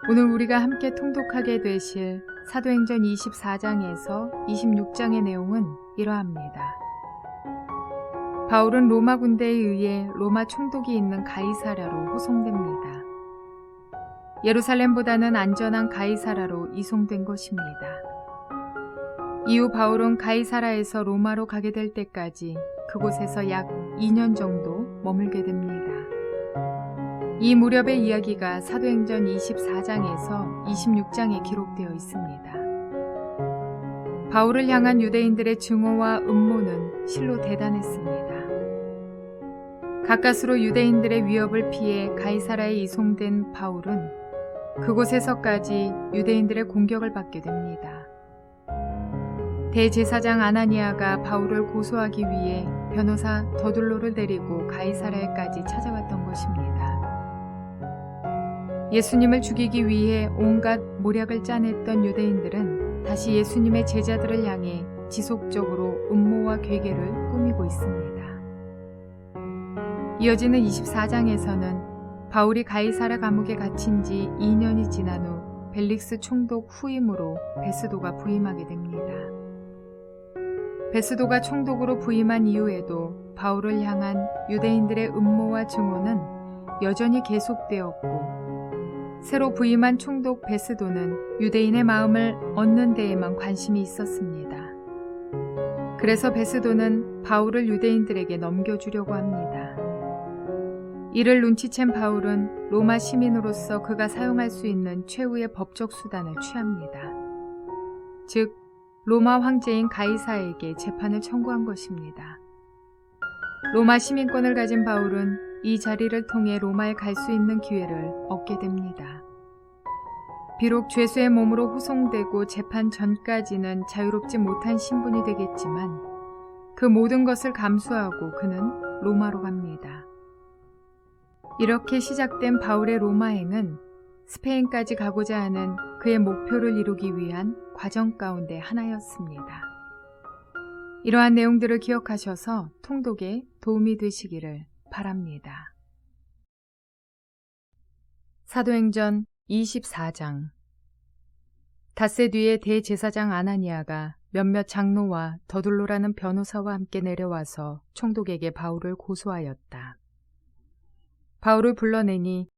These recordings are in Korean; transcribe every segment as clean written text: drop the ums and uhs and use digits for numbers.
오늘 우리가 함께 통독하게 되실 사도행전 24장에서 26장의 내용은 이러합니다. 바울은 로마 군대에 의해 로마 총독이 있는 가이사랴로 호송됩니다. 예루살렘보다는 안전한 가이사랴로 이송된 것입니다. 이후 바울은 가이사랴에서 로마로 가게 될 때까지 그곳에서 약 2년 정도 머물게 됩니다. 이 무렵의 이야기가 사도행전 24장에서 26장에 기록되어 있습니다. 바울을 향한 유대인들의 증오와 음모는 실로 대단했습니다. 가까스로 유대인들의 위협을 피해 가이사랴에 이송된 바울은 그곳에서까지 유대인들의 공격을 받게 됩니다. 대제사장 아나니아가 바울을 고소하기 위해 변호사 더둘로를 데리고 가이사랴에까지 찾아왔던 것입니다. 예수님을 죽이기 위해 온갖 모략을 짜냈던 유대인들은 다시 예수님의 제자들을 향해 지속적으로 음모와 괴계를 꾸미고 있습니다. 이어지는 24장에서는 바울이 가이사랴 감옥에 갇힌 지 2년이 지난 후 벨릭스 총독 후임으로 베스도가 부임하게 됩니다. 베스도가 총독으로 부임한 이후에도 바울을 향한 유대인들의 음모와 증오는 여전히 계속되었고, 새로 부임한 총독 베스도는 유대인의 마음을 얻는 데에만 관심이 있었습니다. 그래서 베스도는 바울을 유대인들에게 넘겨주려고 합니다. 이를 눈치챈 바울은 로마 시민으로서 그가 사용할 수 있는 최후의 법적 수단을 취합니다. 즉, 로마 황제인 가이사에게 재판을 청구한 것입니다. 로마 시민권을 가진 바울은 이 자리를 통해 로마에 갈 수 있는 기회를 얻게 됩니다. 비록 죄수의 몸으로 호송되고 재판 전까지는 자유롭지 못한 신분이 되겠지만 그 모든 것을 감수하고 그는 로마로 갑니다. 이렇게 시작된 바울의 로마행은 스페인까지 가고자 하는 그의 목표를 이루기 위한 과정 가운데 하나였습니다. 이러한 내용들을 기억하셔서 통독에 도움이 되시기를 바랍니다. 사도행전 24장. 닷새 뒤에 대제사장 아나니아가 몇몇 장로와 더둘로라는 변호사와 함께 내려와서 총독에게 바울을 고소하였다. 바울을 불러내니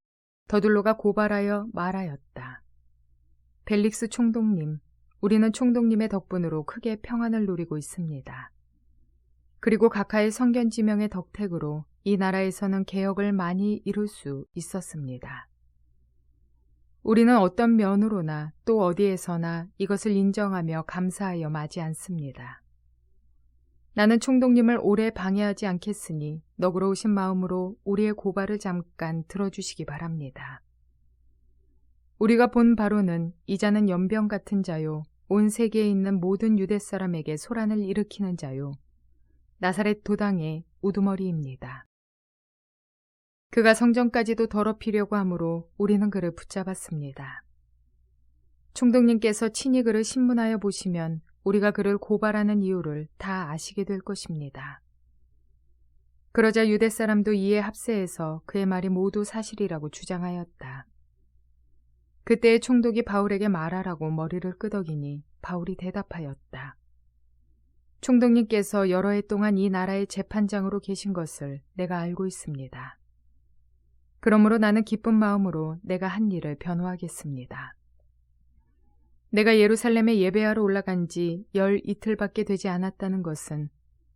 더둘로가 고발하여 말하였다. 벨릭스 총독님, 우리는 총독님의 덕분으로 크게 평안을 누리고 있습니다. 그리고 각하의 성견지명의 덕택으로 이 나라에서는 개혁을 많이 이룰 수 있었습니다. 우리는 어떤 면으로나 또 어디에서나 이것을 인정하며 감사하여 마지 않습니다. 나는 총독님을 오래 방해하지 않겠으니 너그러우신 마음으로 우리의 고발을 잠깐 들어주시기 바랍니다. 우리가 본 바로는 이 자는 연병 같은 자요, 온 세계에 있는 모든 유대 사람에게 소란을 일으키는 자요, 나사렛 도당의 우두머리입니다. 그가 성전까지도 더럽히려고 하므로 우리는 그를 붙잡았습니다. 총독님께서 친히 그를 신문하여 보시면 우리가 그를 고발하는 이유를 다 아시게 될 것입니다. 그러자 유대 사람도 이에 합세해서 그의 말이 모두 사실이라고 주장하였다. 그때의 총독이 바울에게 말하라고 머리를 끄덕이니 바울이 대답하였다. 총독님께서 여러 해 동안 이 나라의 재판장으로 계신 것을 내가 알고 있습니다. 그러므로 나는 기쁜 마음으로 내가 한 일을 변호하겠습니다. 내가 예루살렘에 예배하러 올라간 지 열 이틀밖에 되지 않았다는 것은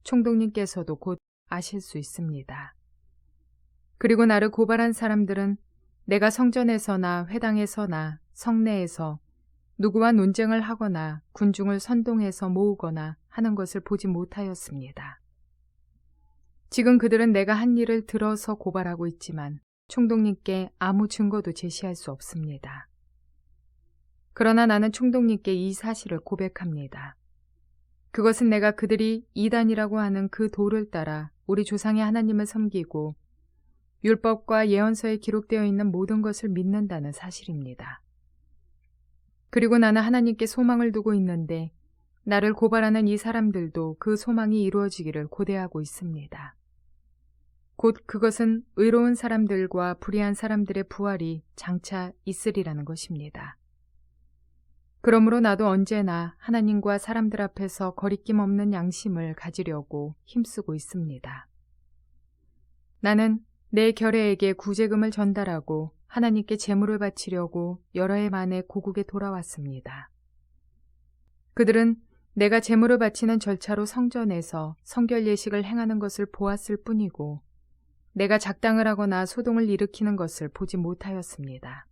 총독님께서도 곧 아실 수 있습니다. 그리고 나를 고발한 사람들은 내가 성전에서나 회당에서나 성내에서 누구와 논쟁을 하거나 군중을 선동해서 모으거나 하는 것을 보지 못하였습니다. 지금 그들은 내가 한 일을 들어서 고발하고 있지만 총독님께 아무 증거도 제시할 수 없습니다. 그러나 나는 총독님께 이 사실을 고백합니다. 그것은 내가 그들이 이단이라고 하는 그 도를 따라 우리 조상의 하나님을 섬기고 율법과 예언서에 기록되어 있는 모든 것을 믿는다는 사실입니다. 그리고 나는 하나님께 소망을 두고 있는데 나를 고발하는 이 사람들도 그 소망이 이루어지기를 고대하고 있습니다. 곧 그것은 의로운 사람들과 불의한 사람들의 부활이 장차 있으리라는 것입니다. 그러므로 나도 언제나 하나님과 사람들 앞에서 거리낌 없는 양심을 가지려고 힘쓰고 있습니다. 나는 내 결애에게 구제금을 전달하고 하나님께 제물을 바치려고 여러 해 만에 고국에 돌아왔습니다. 그들은 내가 제물을 바치는 절차로 성전에서 성결 예식을 행하는 것을 보았을 뿐이고 내가 작당을 하거나 소동을 일으키는 것을 보지 못하였습니다.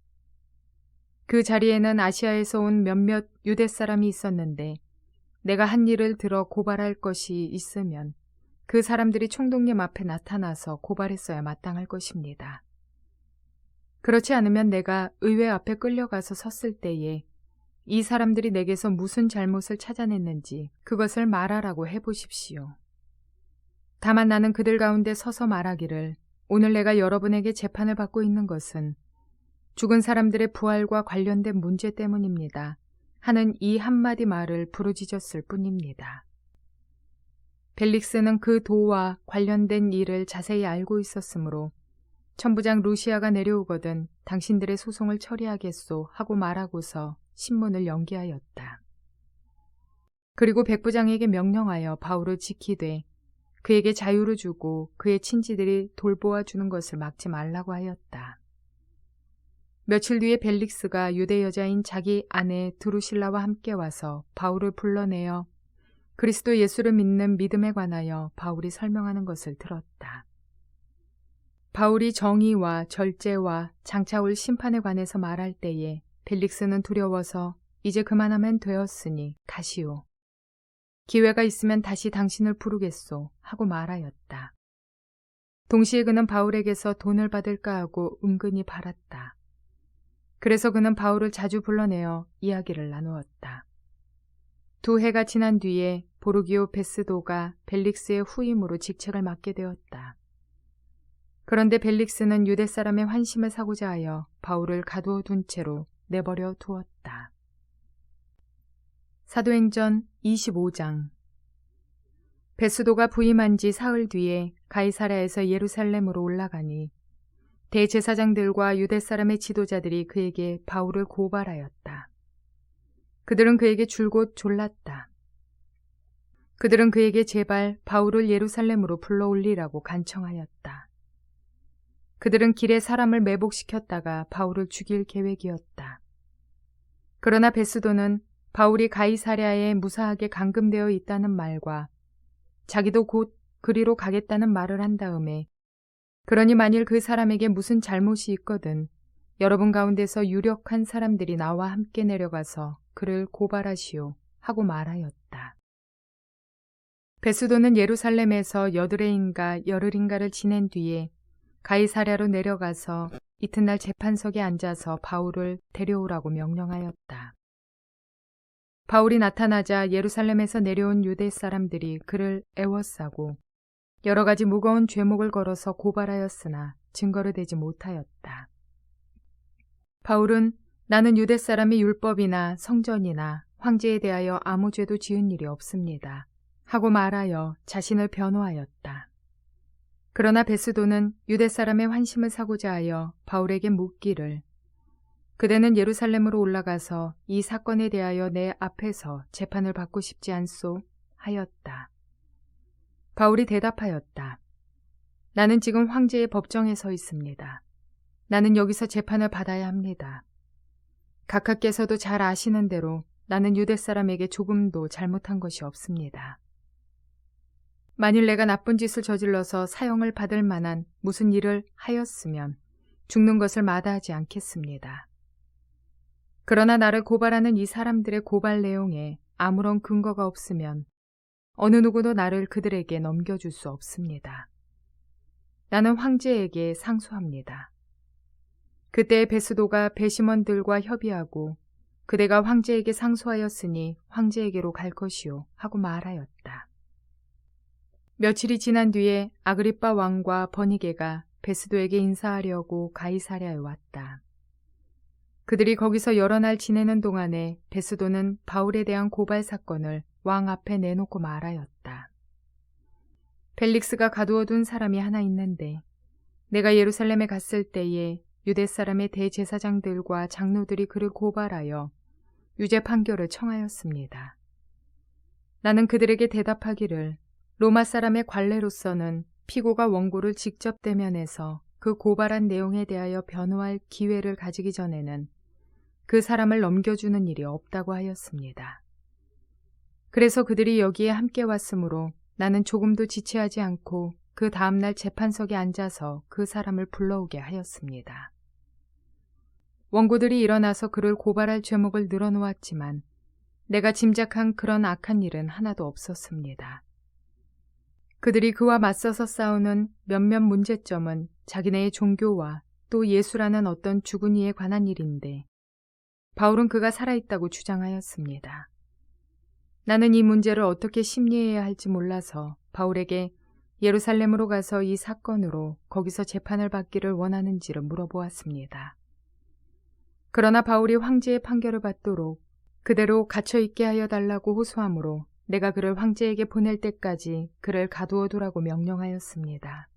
그 자리에는 아시아에서 온 몇몇 유대 사람이 있었는데 내가 한 일을 들어 고발할 것이 있으면 그 사람들이 총독님 앞에 나타나서 고발했어야 마땅할 것입니다. 그렇지 않으면 내가 의회 앞에 끌려가서 섰을 때에 이 사람들이 내게서 무슨 잘못을 찾아냈는지 그것을 말하라고 해보십시오. 다만 나는 그들 가운데 서서 말하기를 오늘 내가 여러분에게 재판을 받고 있는 것은 죽은 사람들의 부활과 관련된 문제 때문입니다. 하는 이 한마디 말을 부르짖었을 뿐입니다. 벨릭스는 그 도와 관련된 일을 자세히 알고 있었으므로 천부장 루시아가 내려오거든 당신들의 소송을 처리하겠소 하고 말하고서 신문을 연기하였다. 그리고 백부장에게 명령하여 바울을 지키되 그에게 자유를 주고 그의 친지들이 돌보아 주는 것을 막지 말라고 하였다. 며칠 뒤에 벨릭스가 유대 여자인 자기 아내 드루실라와 함께 와서 바울을 불러내어 그리스도 예수를 믿는 믿음에 관하여 바울이 설명하는 것을 들었다. 바울이 정의와 절제와 장차 올 심판에 관해서 말할 때에 벨릭스는 두려워서 이제 그만하면 되었으니 가시오. 기회가 있으면 다시 당신을 부르겠소 하고 말하였다. 동시에 그는 바울에게서 돈을 받을까 하고 은근히 바랐다. 그래서 그는 바울을 자주 불러내어 이야기를 나누었다. 2해가 지난 뒤에 보르기오 베스도가 벨릭스의 후임으로 직책을 맡게 되었다. 그런데 벨릭스는 유대 사람의 환심을 사고자 하여 바울을 가두어 둔 채로 내버려 두었다. 사도행전 25장. 베스도가 부임한 지 사흘 뒤에 가이사랴에서 예루살렘으로 올라가니 대제사장들과 유대 사람의 지도자들이 그에게 바울을 고발하였다. 그들은 그에게 줄곧 졸랐다. 그들은 그에게 제발 바울을 예루살렘으로 불러올리라고 간청하였다. 그들은 길에 사람을 매복시켰다가 바울을 죽일 계획이었다. 그러나 베스도는 바울이 가이사랴에 무사하게 감금되어 있다는 말과 자기도 곧 그리로 가겠다는 말을 한 다음에 그러니 만일 그 사람에게 무슨 잘못이 있거든 여러분 가운데서 유력한 사람들이 나와 함께 내려가서 그를 고발하시오 하고 말하였다. 베스도는 예루살렘에서 여드레인가 열흘인가를 지낸 뒤에 가이사랴로 내려가서 이튿날 재판석에 앉아서 바울을 데려오라고 명령하였다. 바울이 나타나자 예루살렘에서 내려온 유대 사람들이 그를 애워싸고 여러 가지 무거운 죄목을 걸어서 고발하였으나 증거를 대지 못하였다. 바울은 나는 유대 사람이 율법이나 성전이나 황제에 대하여 아무 죄도 지은 일이 없습니다 하고 말하여 자신을 변호하였다. 그러나 베스도는 유대 사람의 환심을 사고자 하여 바울에게 묻기를 그대는 예루살렘으로 올라가서 이 사건에 대하여 내 앞에서 재판을 받고 싶지 않소? 하였다. 바울이 대답하였다. 나는 지금 황제의 법정에 서 있습니다. 나는 여기서 재판을 받아야 합니다. 각하께서도 잘 아시는 대로 나는 유대 사람에게 조금도 잘못한 것이 없습니다. 만일 내가 나쁜 짓을 저질러서 사형을 받을 만한 무슨 일을 하였으면 죽는 것을 마다하지 않겠습니다. 그러나 나를 고발하는 이 사람들의 고발 내용에 아무런 근거가 없으면 어느 누구도 나를 그들에게 넘겨줄 수 없습니다. 나는 황제에게 상소합니다. 그때 베스도가 배심원들과 협의하고 그대가 황제에게 상소하였으니 황제에게로 갈 것이요 하고 말하였다. 며칠이 지난 뒤에 아그리빠 왕과 버니게가 베스도에게 인사하려고 가이사랴에 왔다. 그들이 거기서 여러 날 지내는 동안에 베스도는 바울에 대한 고발 사건을 왕 앞에 내놓고 말하였다. 벨릭스가 가두어둔 사람이 하나 있는데 내가 예루살렘에 갔을 때에 유대 사람의 대제사장들과 장로들이 그를 고발하여 유죄 판결을 청하였습니다. 나는 그들에게 대답하기를 로마 사람의 관례로서는 피고가 원고를 직접 대면해서 그 고발한 내용에 대하여 변호할 기회를 가지기 전에는 그 사람을 넘겨주는 일이 없다고 하였습니다. 그래서 그들이 여기에 함께 왔으므로 나는 조금도 지체하지 않고 그 다음날 재판석에 앉아서 그 사람을 불러오게 하였습니다. 원고들이 일어나서 그를 고발할 죄목을 늘어놓았지만 내가 짐작한 그런 악한 일은 하나도 없었습니다. 그들이 그와 맞서서 싸우는 몇몇 문제점은 자기네의 종교와 또 예수라는 어떤 죽은 이에 관한 일인데 바울은 그가 살아있다고 주장하였습니다. 나는 이 문제를 어떻게 심리해야 할지 몰라서 바울에게 예루살렘으로 가서 이 사건으로 거기서 재판을 받기를 원하는지를 물어보았습니다. 그러나 바울이 황제의 판결을 받도록 그대로 갇혀있게 하여 달라고 호소하므로 내가 그를 황제에게 보낼 때까지 그를 가두어두라고 명령하였습니다.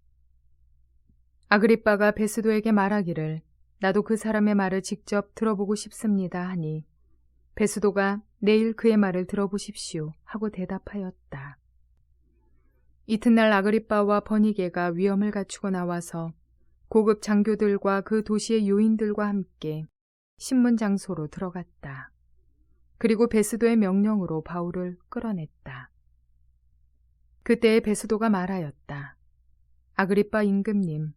아그리빠가 베스도에게 말하기를 나도 그 사람의 말을 직접 들어보고 싶습니다 하니 베스도가 내일 그의 말을 들어보십시오 하고 대답하였다. 이튿날 아그리빠와 버니게가 위엄을 갖추고 나와서 고급 장교들과 그 도시의 요인들과 함께 신문 장소로 들어갔다. 그리고 베스도의 명령으로 바울을 끌어냈다. 그때에 베스도가 말하였다. 아그리빠 임금님,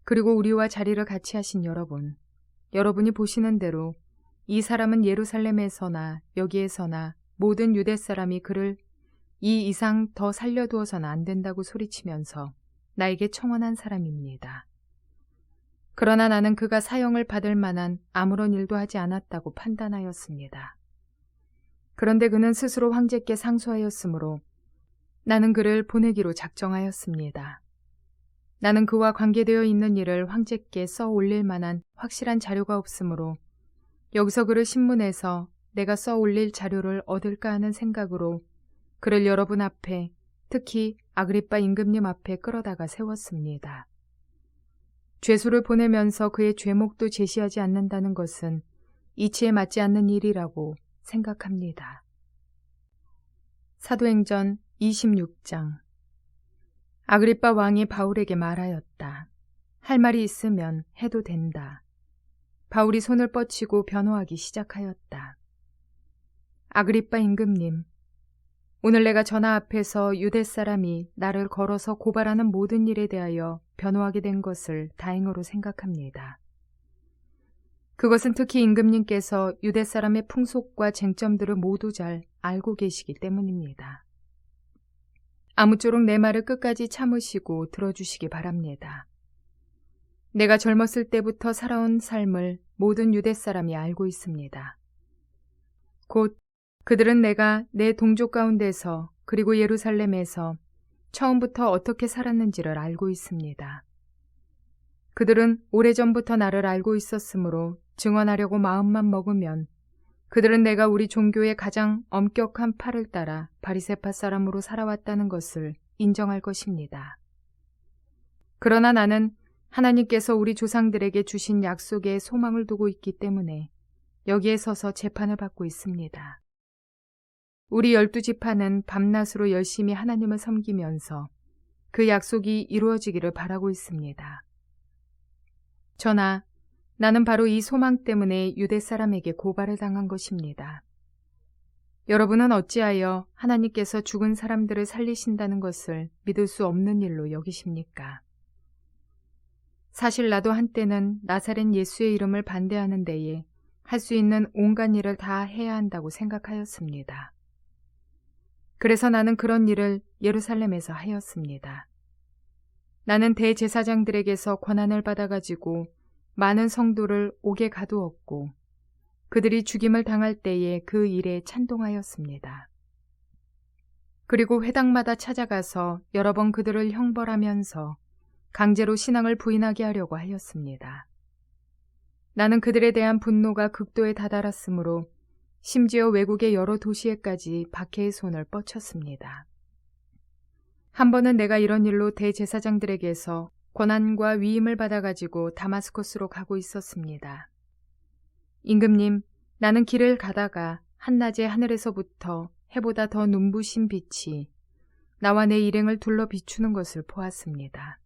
그리고 우리와 자리를 같이 하신 여러분이 보시는 대로 이 사람은 예루살렘에서나 여기에서나 모든 유대 사람이 그를 이 이상 더 살려두어서는 안 된다고 소리치면서 나에게 청원한 사람입니다. 그러나 나는 그가 사형을 받을 만한 아무런 일도 하지 않았다고 판단하였습니다. 그런데 그는 스스로 황제께 상소하였으므로 나는 그를 보내기로 작정하였습니다. 나는 그와 관계되어 있는 일을 황제께 써 올릴 만한 확실한 자료가 없으므로 여기서 그를 신문에서 내가 써 올릴 자료를 얻을까 하는 생각으로 그를 여러분 앞에, 특히 아그리빠 임금님 앞에 끌어다가 세웠습니다. 죄수를 보내면서 그의 죄목도 제시하지 않는다는 것은 이치에 맞지 않는 일이라고 생각합니다. 사도행전 26장. 아그리빠 왕이 바울에게 말하였다. 할 말이 있으면 해도 된다. 바울이 손을 뻗치고 변호하기 시작하였다. 아그리빠 임금님, 오늘 내가 전하 앞에서 유대 사람이 나를 걸어서 고발하는 모든 일에 대하여 변호하게 된 것을 다행으로 생각합니다. 그것은 특히 임금님께서 유대 사람의 풍속과 쟁점들을 모두 잘 알고 계시기 때문입니다. 아무쪼록 내 말을 끝까지 참으시고 들어주시기 바랍니다. 내가 젊었을 때부터 살아온 삶을 모든 유대 사람이 알고 있습니다. 곧 그들은 내가 내 동족 가운데서 그리고 예루살렘에서 처음부터 어떻게 살았는지를 알고 있습니다. 그들은 오래전부터 나를 알고 있었으므로 증언하려고 마음만 먹으면 그들은 내가 우리 종교의 가장 엄격한 팔을 따라 바리새파 사람으로 살아왔다는 것을 인정할 것입니다. 그러나 나는 하나님께서 우리 조상들에게 주신 약속에 소망을 두고 있기 때문에 여기에 서서 재판을 받고 있습니다. 우리 12지파는 밤낮으로 열심히 하나님을 섬기면서 그 약속이 이루어지기를 바라고 있습니다. 전하, 나는 바로 이 소망 때문에 유대 사람에게 고발을 당한 것입니다. 여러분은 어찌하여 하나님께서 죽은 사람들을 살리신다는 것을 믿을 수 없는 일로 여기십니까? 사실 나도 한때는 나사렛 예수의 이름을 반대하는 데에 할 수 있는 온갖 일을 다 해야 한다고 생각하였습니다. 그래서 나는 그런 일을 예루살렘에서 하였습니다. 나는 대제사장들에게서 권한을 받아가지고 많은 성도를 옥에 가두었고 그들이 죽임을 당할 때에 그 일에 찬동하였습니다. 그리고 회당마다 찾아가서 여러 번 그들을 형벌하면서 강제로 신앙을 부인하게 하려고 하였습니다. 나는 그들에 대한 분노가 극도에 다다랐으므로 심지어 외국의 여러 도시에까지 박해의 손을 뻗쳤습니다. 한 번은 내가 이런 일로 대제사장들에게서 권한과 위임을 받아가지고 다마스커스로 가고 있었습니다. 임금님, 나는 길을 가다가 한낮에 하늘에서부터 해보다 더 눈부신 빛이 나와 내 일행을 둘러 비추는 것을 보았습니다.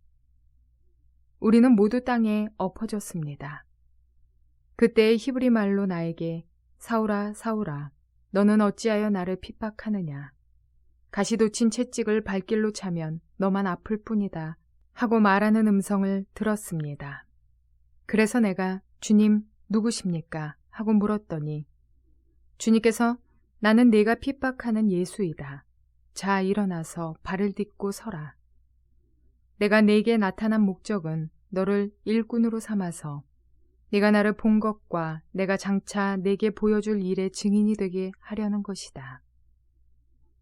우리는 모두 땅에 엎어졌습니다. 그때 히브리 말로 나에게 사울아, 사울아, 너는 어찌하여 나를 핍박하느냐. 가시돋친 채찍을 발길로 차면 너만 아플 뿐이다 하고 말하는 음성을 들었습니다. 그래서 내가 주님 누구십니까? 하고 물었더니 주님께서 나는 네가 핍박하는 예수이다. 자, 일어나서 발을 딛고 서라. 내가 네게 나타난 목적은 너를 일꾼으로 삼아서 네가 나를 본 것과 내가 장차 네게 보여줄 일의 증인이 되게 하려는 것이다.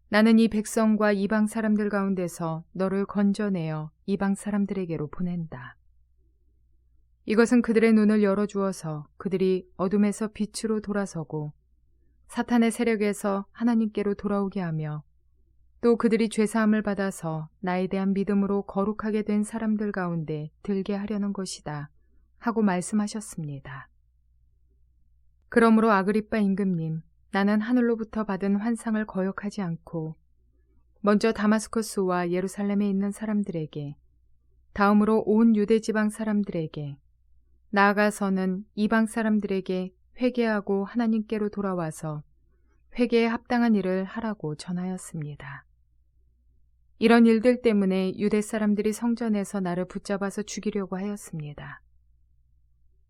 나는 이 백성과 이방 사람들 가운데서 너를 건져내어 이방 사람들에게로 보낸다. 이것은 그들의 눈을 열어주어서 그들이 어둠에서 빛으로 돌아서고 사탄의 세력에서 하나님께로 돌아오게 하며 또 그들이 죄사함을 받아서 나에 대한 믿음으로 거룩하게 된 사람들 가운데 들게 하려는 것이다 하고 말씀하셨습니다. 그러므로 아그리빠 임금님, 나는 하늘로부터 받은 환상을 거역하지 않고 먼저 다마스커스와 예루살렘에 있는 사람들에게, 다음으로 온 유대 지방 사람들에게, 나아가서는 이방 사람들에게 회개하고 하나님께로 돌아와서 회개에 합당한 일을 하라고 전하였습니다. 이런 일들 때문에 유대 사람들이 성전에서 나를 붙잡아서 죽이려고 하였습니다.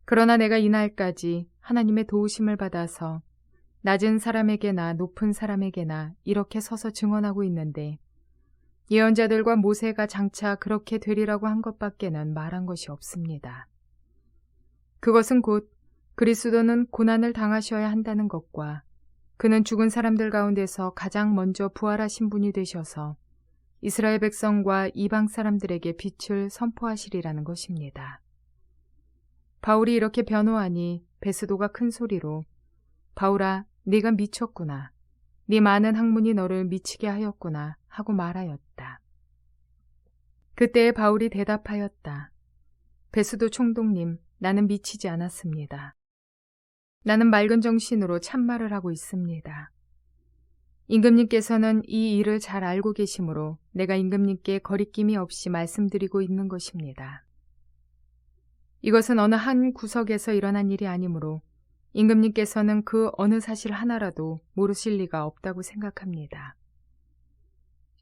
그러나 내가 이날까지 하나님의 도우심을 받아서 낮은 사람에게나 높은 사람에게나 이렇게 서서 증언하고 있는데 예언자들과 모세가 장차 그렇게 되리라고 한 것밖에는 말한 것이 없습니다. 그것은 곧 그리스도는 고난을 당하셔야 한다는 것과 그는 죽은 사람들 가운데서 가장 먼저 부활하신 분이 되셔서 이스라엘 백성과 이방 사람들에게 빛을 선포하시리라는 것입니다. 바울이 이렇게 변호하니 베스도가 큰 소리로 바울아, 네가 미쳤구나. 네 많은 학문이 너를 미치게 하였구나 하고 말하였다. 그때에 바울이 대답하였다. 베스도 총독님, 나는 미치지 않았습니다. 나는 맑은 정신으로 참말을 하고 있습니다. 임금님께서는 이 일을 잘 알고 계시므로 내가 임금님께 거리낌이 없이 말씀드리고 있는 것입니다. 이것은 어느 한 구석에서 일어난 일이 아니므로 임금님께서는 그 어느 사실 하나라도 모르실 리가 없다고 생각합니다.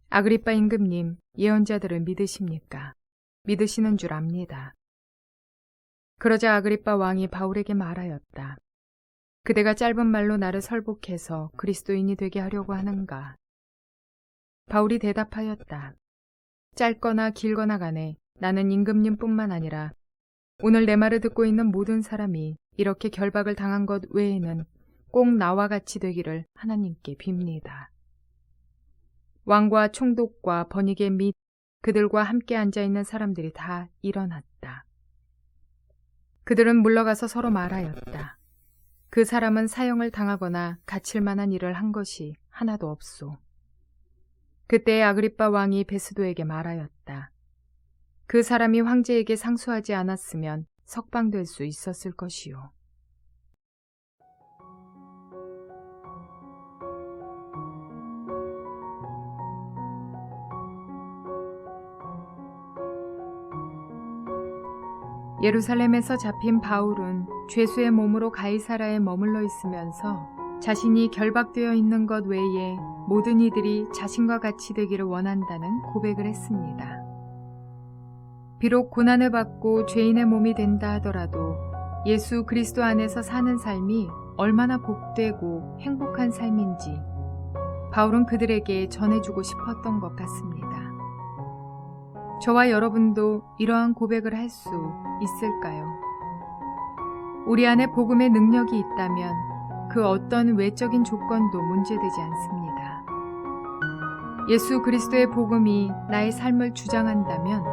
아그리빠 임금님, 예언자들을 믿으십니까? 믿으시는 줄 압니다. 그러자 아그리빠 왕이 바울에게 말하였다. 그대가 짧은 말로 나를 설복해서 그리스도인이 되게 하려고 하는가? 바울이 대답하였다. 짧거나 길거나 간에 나는 임금님뿐만 아니라 오늘 내 말을 듣고 있는 모든 사람이 이렇게 결박을 당한 것 외에는 꼭 나와 같이 되기를 하나님께 빕니다. 왕과 총독과 번이게 및 그들과 함께 앉아있는 사람들이 다 일어났다. 그들은 물러가서 서로 말하였다. 그 사람은 사형을 당하거나 갇힐 만한 일을 한 것이 하나도 없소. 그때 아그리빠 왕이 베스도에게 말하였다. 그 사람이 황제에게 상수하지 않았으면 석방될 수 있었을 것이요. 예루살렘에서 잡힌 바울은 죄수의 몸으로 가이사라에 머물러 있으면서 자신이 결박되어 있는 것 외에 모든 이들이 자신과 같이 되기를 원한다는 고백을 했습니다. 비록 고난을 받고 죄인의 몸이 된다 하더라도 예수 그리스도 안에서 사는 삶이 얼마나 복되고 행복한 삶인지 바울은 그들에게 전해주고 싶었던 것 같습니다. 저와 여러분도 이러한 고백을 할 수 있을까요? 우리 안에 복음의 능력이 있다면 그 어떤 외적인 조건도 문제되지 않습니다. 예수 그리스도의 복음이 나의 삶을 주장한다면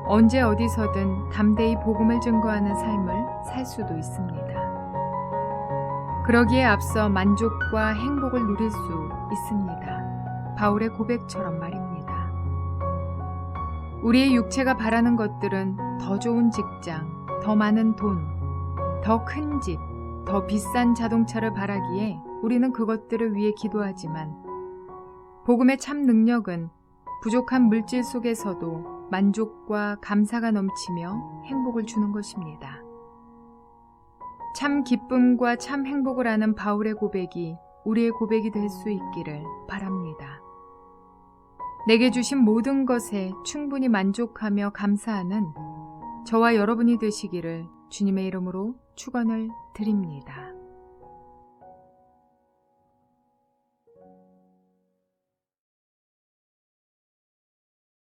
언제 어디서든 담대히 복음을 증거하는 삶을 살 수도 있습니다. 그러기에 앞서 만족과 행복을 누릴 수 있습니다. 바울의 고백처럼 말입니다. 우리의 육체가 바라는 것들은 더 좋은 직장, 더 많은 돈, 더 큰 집, 더 비싼 자동차를 바라기에 우리는 그것들을 위해 기도하지만 복음의 참 능력은 부족한 물질 속에서도 만족과 감사가 넘치며 행복을 주는 것입니다. 참 기쁨과 참 행복을 아는 바울의 고백이 우리의 고백이 될 수 있기를 바랍니다. 내게 주신 모든 것에 충분히 만족하며 감사하는 저와 여러분이 되시기를 주님의 이름으로 축원을 드립니다.